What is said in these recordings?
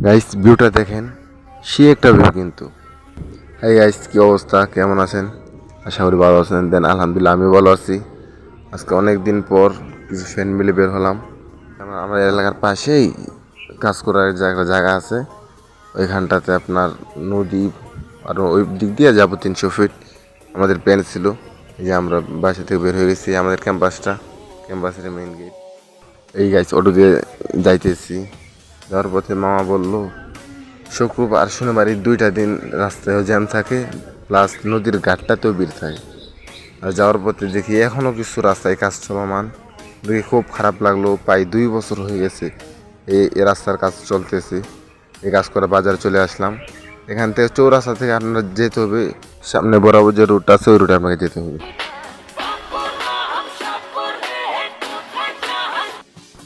Guys ভিউটা দেখেন, সে একটা ভিউ কিন্তু। হাই গাইস, কি অবস্থা, কেমন আছেন? আশা করি ভালো আছেন। দেন আলহামদুলিল্লাহ আমি ভালো আছি। আজকে অনেক দিন পর কিছু ফ্রেন্ড মিলে বের হলাম। আমার এলাকার পাশেই কাজ করার জায়গা আছে। ওইখানটাতে আপনার নদী, আর ওই দিক দিয়ে যাবো 300 ফিট। আমাদের প্ল্যান ছিল এই যে আমরা বাসা থেকে বের হয়ে গেছি, আমাদের ক্যাম্পাসের মেইন গেট। এই গাইস অটো দিয়ে যাইতেছি। যাওয়ার পথে মামা বললো শুক্রবার আর শনিবার এই 2টা দিন রাস্তায় জ্যাম থাকে, প্লাস নদীর ঘাটটাতেও ভিড় থাকে। আর যাওয়ার পথে দেখি এখনও কিছু রাস্তায় কাজ চলমান, দেখি খুব খারাপ লাগলো। প্রায় 2 বছর হয়ে গেছে এই রাস্তার কাজ চলতেছে। এই কাজ করে বাজারে চলে আসলাম। এখান থেকে চৌরাস্তা থেকে আপনার যেতে হবে, সামনে বরাবর যে রুট আছে ওই রুটে আপনাকে যেতে হবে।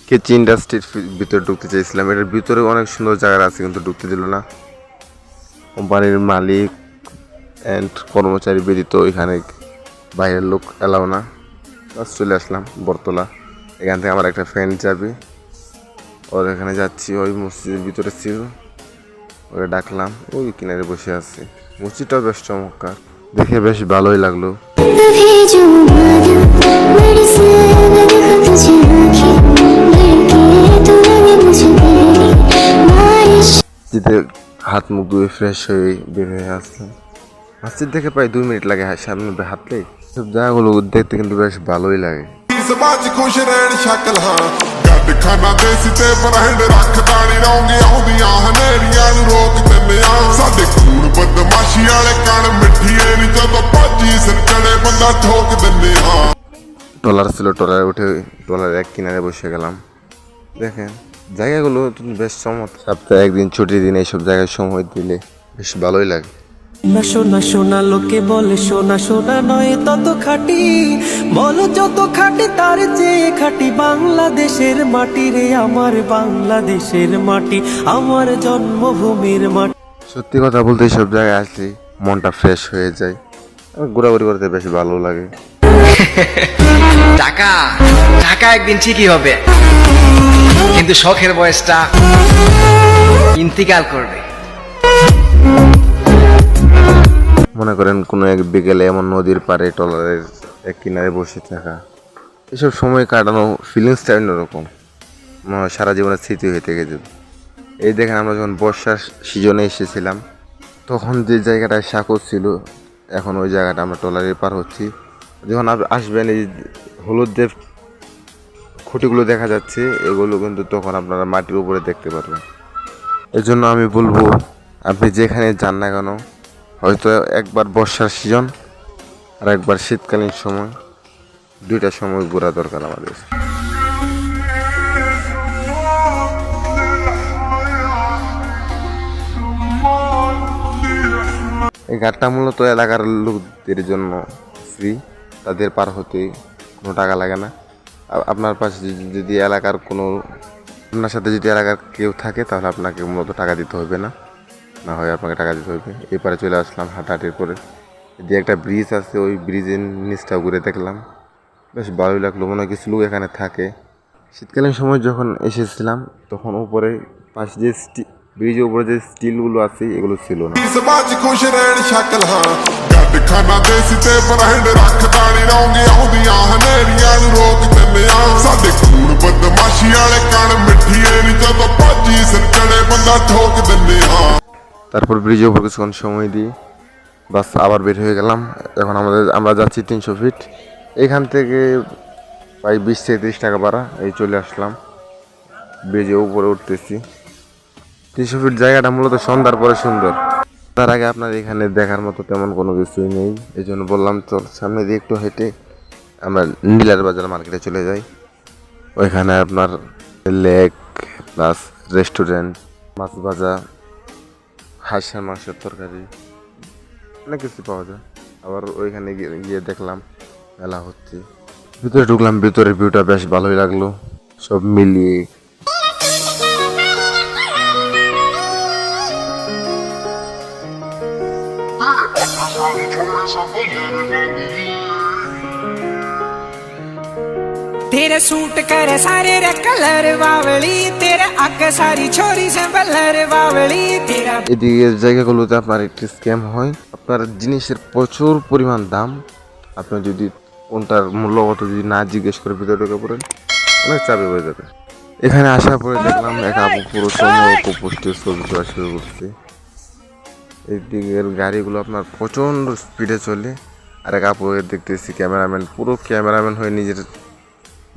কেচি ইন্ডাস্ট্রির ভিতরে ঢুকতে চাইছিলাম। এটার ভিতরে অনেক সুন্দর জায়গা আছে, কিন্তু ঢুকতে দিল না কোম্পানির মালিক অ্যান্ড কর্মচারী ব্যতীত। এখানে বাইরের লোক এলাও না। বাস চলে আসলাম বরতলা। এখান থেকে আমার একটা ফ্রেন্ড যাবে, ওর এখানে যাচ্ছি। ওই মসজিদের ভিতরে ছিল, ওকে ডাকলাম, ওই কিনারে বসে আছে। মসজিদটাও বেশ চমৎকার, দেখে বেশ ভালোই লাগলো। মসজিদে হাত মুখ ধুয়ে ফ্রেশ হয়ে বের হয়ে আসলাম। মসজিদ থেকে প্রায় 2 মিনিট লাগে সামনে হাঁটলে। সব জায়গাগুলো দেখতে কিন্তু বেশ ভালোই লাগে। ਸਮਾਜ ਖੁਸ਼ ਰਹਿਣ ਸ਼ਕਲ ਹਾਂ ਗੱਡ ਖਾਨਾ ਦੇਸੀ ਤੇ ਬਰਹਿੰਡ ਰੱਖਦਾ ਨਹੀਂ ਰੌਂਗੇ ਆਉਂਦੀਆਂ ਹਨੇਰੀਆਂ ਨੂੰ ਰੋਕ ਦਿੰਦੇ ਆ ਸਾਡੇ ਖੂਨ ਬਦਮਾਸ਼ੀ ਵਾਲੇ ਕਣ ਮਿੱਠੀਏ ਨਹੀਂ ਜਦੋਂ ਭੱਜੀ ਸਿਰ ਚੜੇ ਬੰਦਾ ਠੋਕ ਦਿੰਦੇ ਆ। ট্রলার ছিল, ট্রলারে উঠে ট্রলার এক কিনারে বসে গেলাম। দেখেন জায়গাগুলো বেশ চমৎকার। সপ্তাহে একদিন ছুটির দিন এইসব জায়গায় সময় দিলে বেশ ভালোই লাগে। না শোনা শোনা লোকে বলে শোনা শোনা নয় তত খাঁটি, বলো যত খাঁটি তার চেয়ে খাঁটি বাংলাদেশের মাটি রে, আমার বাংলাদেশের মাটি, আমার জন্মভূমির মাটি। সত্যি কথা বলতে এইসব জায়গায় আসলে মনটা ফ্রেশ হয়ে যায়, ঘোরাঘুরি করতে বেশ ভালো লাগে। টাকা টাকা একদিন ঠিকই হবে, কিন্তু শখের বয়সটা ইন্তিকাল করবে। মনে করেন কোনো এক বিকেলে এমন নদীর পাড়ে ট্রলারের এক কিনারে বসে থাকা, এসব সময় কাটানো ফিলিংসটা অন্যরকম, মনে হয় সারা জীবনের স্মৃতি হয়ে থেকে যাবে। এই দেখেন আমরা যখন বর্ষার সিজনে এসেছিলাম তখন যে জায়গাটায় সাঁকো ছিল, এখন ওই জায়গাটা আমরা ট্রলারে পার হচ্ছি। যখন আসবেন এই হলুদ দেব খুঁটিগুলো দেখা যাচ্ছে, এগুলো কিন্তু তখন আপনারা মাটির উপরে দেখতে পারবেন। এজন্য আমি বলবো আপনি যেখানে যান না কেন, হয়তো একবার বর্ষার সিজন আর একবার শীতকালীন সময়, 2টা সময় ঘোরা দরকার আমাদের। এই ঘাটটা মূলত এলাকার লোকদের জন্য ফ্রি, তাদের পার হতে কোনো টাকা লাগে না। আপনার পাশে যদি এলাকার কোনো, আপনার সাথে যদি এলাকার কেউ থাকে তাহলে আপনাকে মূলত টাকা দিতে হবে না, না হয় আপনাকে টাকা দিতে হবে। এপারে চলে আসলাম হাঁটাহাঁটির করে। যে একটা ব্রিজ আছে, ওই ব্রিজের নিচটা ঘুরে দেখলাম, বেশ ভালোই লাগলো। মনে হয় কিছু লোক এখানে থাকে। শীতকালীন সময় যখন এসেছিলাম তখন উপরে পাশে যে ব্রিজের উপরে যে স্টিলগুলো আছে এগুলো ছিল না। ਸਮਾਜ ਖੁਸ਼ ਰਹਿਣ ਸ਼ਕਲ ਹਾਂ ਗੱਡ ਖਾਨਾ ਦੇਸੀ ਤੇ ਬਰਹਿੰਡ ਰੱਖਦਾ ਨਹੀਂ ਰੌਂਗੇ ਆਉਂਦੀਆਂ ਹਨੇਰੀਆਂ ਨੂੰ ਰੋਕ ਦਿੰਦੇ ਆ ਸਾਡੇ ਖੂਨ ਬਦਮਾਸ਼ੀ ਵਾਲੇ ਕਣ ਮਿੱਠੀਏ ਨਹੀਂ ਜਦੋਂ ਭੱਜੀ ਸਿਰ ਚੜੇ ਬੰਦਾ ਠੋਕ ਦਿੰਦੇ ਆ। তারপর ব্রিজের উপর কিছুক্ষণ সময় দিই, বাস আবার বের হয়ে গেলাম। এখন আমরা যাচ্ছি 300 ফিট। এখান থেকে প্রায় 20 থেকে 30 টাকা ভাড়া। এই চলে আসলাম, ব্রিজের উপরে উঠতেছি। 300 ফিট জায়গাটা মূলত সন্ধ্যার পরে সুন্দর, তার আগে আপনার এখানে দেখার মতো তেমন কোনো কিছুই নেই। এই জন্য বললাম চল সামনে দিয়ে একটু হেঁটে আমরা নীলার বাজার মার্কেটে চলে যাই। ওইখানে আপনার লেক প্লাস রেস্টুরেন্ট, মাছ ভাজা, হাঁসের মাংসের তরকারি, অনেক কিছু পাওয়া যায়। আবার ওইখানে গিয়ে দেখলাম মেলা হচ্ছে, ভিতরে ঢুকলাম। ভিতরের ভিউটা বেশ ভালোই লাগলো সব মিলিয়ে। तेरे सूट करे सारे रे कलर बावली तेरे अग सारी छोरी से बलर बावली तेरा এদিকের জায়গাগুলোতে আপনার একটি স্ক্যাম হয়, আপনার জিনিসের প্রচুর পরিমাণ দাম, আপনি যদি কোনটার মূল্য কত যদি না জিজ্ঞেস করে ভিতরে ঢুকে পড়েন অনেক চাপে হয়ে যাবে। এখানে আসার পরে দেখলাম এক আপু পুরো সম্ভবত পোস্টের ছবি তোলা শুরু করছে। এই দিকের গাড়িগুলো আপনার প্রচণ্ড স্পিডে চলে, আর এক আপু দেখতেছি ক্যামেরাম্যান, পুরো ক্যামেরাম্যান হয়ে নিজের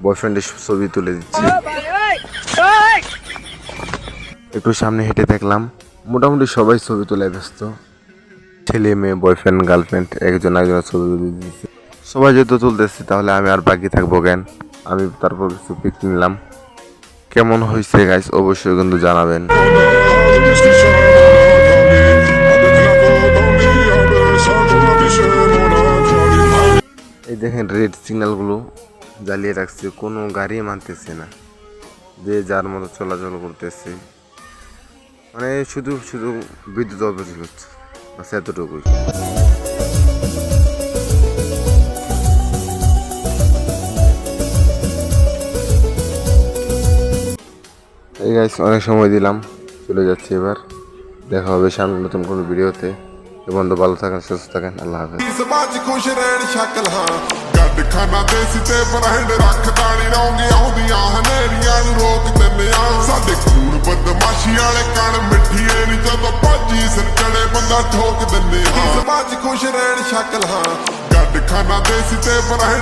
বয়ফ্রেন্ডের ছবি তুলে দিচ্ছে। একটু সামনে হেঁটে দেখলাম মোটামুটি সবাই ছবি তোলায় ব্যস্ত, ছেলে মেয়ে বয়ফ্রেন্ড গার্লফ্রেন্ড একজন একজনের ছবি তুলে দিচ্ছে। সবাই যেহেতু তুলতেছি তাহলে আমি আর বাকি থাকবো কেন, আমি তারপর কিছু পিক নিলাম। কেমন হয়েছে গাইস অবশ্যই কিন্তু জানাবেন। এই দেখেন রেড সিগন্যালগুলো জ্বালিয়ে রাখছে, কোনো গাড়ি মানতেছে না, যে যার মতো চলাচল করতেছে, মানে শুধু শুধু বিদ্যুৎ অফিস হচ্ছে বাস এতটুকুই। এই গাইস অনেক সময় দিলাম, চলে যাচ্ছে এবার, দেখা হবে সামনে নতুন কোনো ভিডিওতে। এ বন্ধু ভালো থাকেন, সুস্থ থাকেন, আল্লাহ হাফেজ। ਸਮਾਜ ਖੁਸ਼ ਰਹਿਣ ਸ਼ਕਲ ਹਾਂ ਗੱਡ ਖਾਨਾ ਦੇਸੀ ਤੇ ਬਰਹਿੰਡ ਰੱਖਦਾ ਨੀ ਰੌਂਗੇ ਆਉਂਦੀਆਂ ਹਨੇਰੀਆਂ ਨੂੰ ਰੋਕ ਦਿੰਦੇ ਆ ਸਾਡੇ ਖੂਨ ਬਦਮਾਸ਼ੀ ਵਾਲੇ ਕਣ ਮਿੱਠੀਏ ਨੀ ਜਦੋਂ ਭੱਜੀ ਸਿਰ ਚੜੇ ਬੰਦਾ ਠੋਕ ਦਿੰਦੇ ਆ ਸਮਾਜ ਖੁਸ਼ ਰਹਿਣ ਸ਼ਕਲ ਹਾਂ ਗੱਡ ਖਾਨਾ ਦੇਸੀ ਤੇ ਬਰਹਿੰਡ